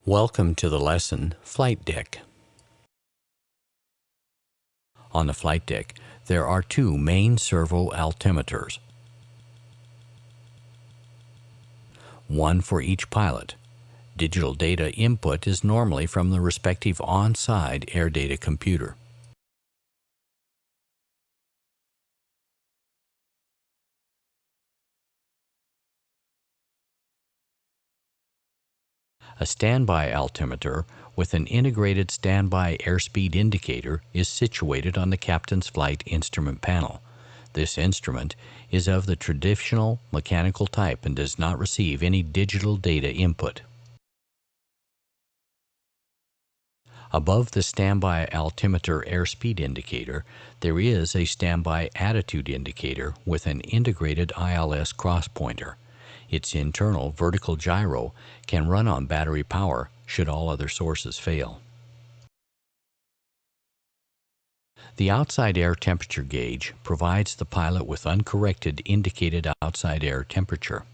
Welcome to the lesson, Flight Deck. On the flight deck, there are two main servo altimeters, one for each pilot. Digital data input is normally from the respective on-side air data computer. A standby altimeter with an integrated standby airspeed indicator is situated on the captain's flight instrument panel. This instrument is of the traditional mechanical type and does not receive any digital data input. Above the standby altimeter airspeed indicator, there is a standby attitude indicator with an integrated ILS cross pointer. Its internal vertical gyro can run on battery power should all other sources fail. The outside air temperature gauge provides the pilot with uncorrected indicated outside air temperature.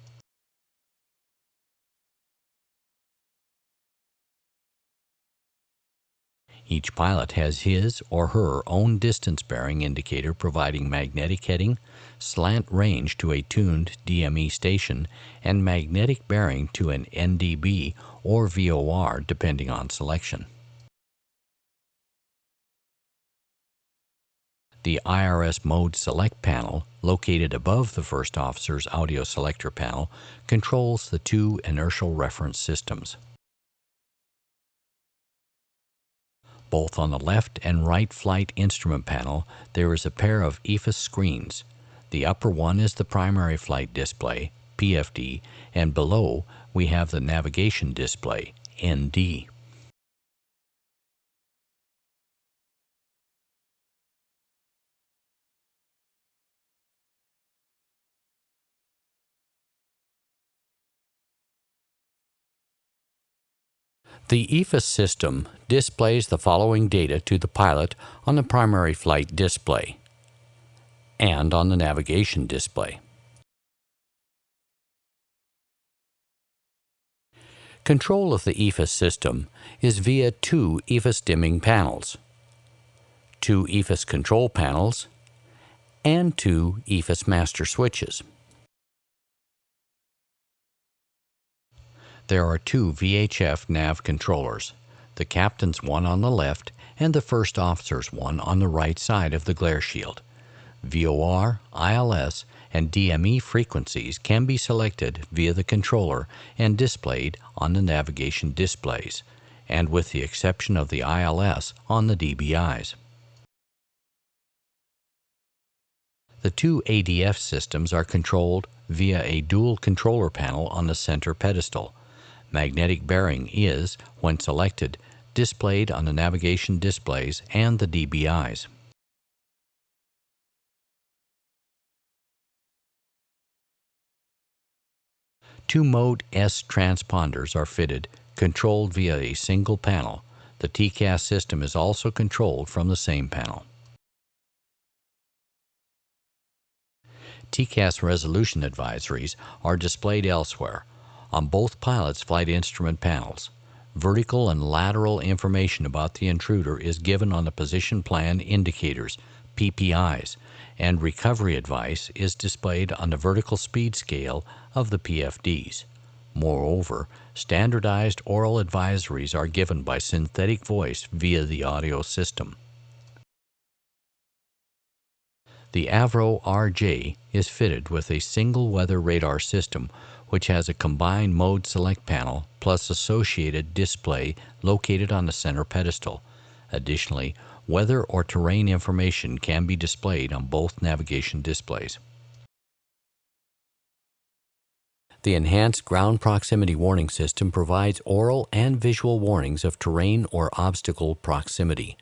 Each pilot has his or her own distance bearing indicator providing magnetic heading, slant range to a tuned DME station, and magnetic bearing to an NDB or VOR depending on selection. The IRS Mode Select panel, located above the First Officer's audio selector panel, controls the two inertial reference systems. Both on the left and right flight instrument panel, there is a pair of EFIS screens. The upper one is the primary flight display, PFD, and below we have the navigation display, ND. The EFIS system displays the following data to the pilot on the primary flight display and on the navigation display. Control of the EFIS system is via two EFIS dimming panels, two EFIS control panels, and two EFIS master switches. There are two VHF nav controllers, the captain's one on the left and the first officer's one on the right side of the glare shield. VOR, ILS, and DME frequencies can be selected via the controller and displayed on the navigation displays, and with the exception of the ILS on the DBIs. The two ADF systems are controlled via a dual controller panel on the center pedestal. Magnetic bearing is, when selected, displayed on the navigation displays and the DBIs. Two Mode S transponders are fitted, controlled via a single panel. The TCAS system is also controlled from the same panel. TCAS resolution advisories are displayed elsewhere on both pilots' flight instrument panels. Vertical and lateral information about the intruder is given on the position plan indicators, PPIs, and recovery advice is displayed on the vertical speed scale of the PFDs. Moreover, standardized oral advisories are given by synthetic voice via the audio system. The Avro RJ is fitted with a single weather radar system which has a combined mode select panel plus associated display located on the center pedestal. Additionally, weather or terrain information can be displayed on both navigation displays. The Enhanced Ground Proximity Warning System provides oral and visual warnings of terrain or obstacle proximity.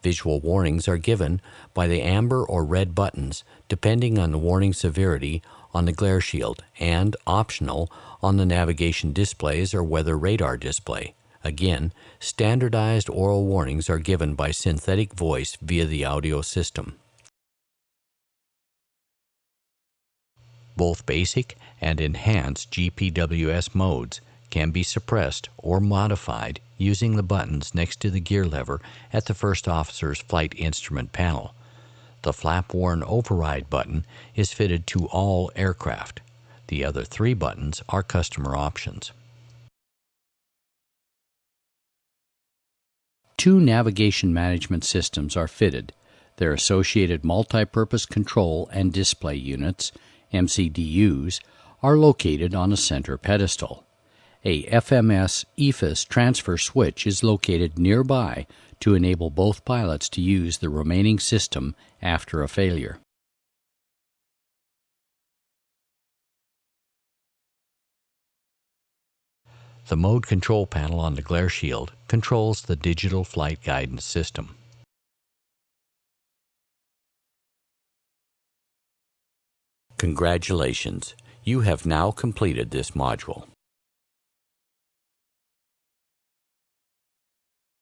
Visual warnings are given by the amber or red buttons depending on the warning severity on the glare shield and optional on the navigation displays or weather radar display. Again, standardized oral warnings are given by synthetic voice via the audio system. Both basic and enhanced GPWS modes can be suppressed or modified using the buttons next to the gear lever at the first officer's flight instrument panel. The flap-worn override button is fitted to all aircraft. The other 3 buttons are customer options. 2 navigation management systems are fitted. Their associated multipurpose control and display units, MCDUs, are located on a center pedestal. A FMS-EFIS transfer switch is located nearby to enable both pilots to use the remaining system after a failure. The mode control panel on the glare shield controls the digital flight guidance system. Congratulations! You have now completed this module.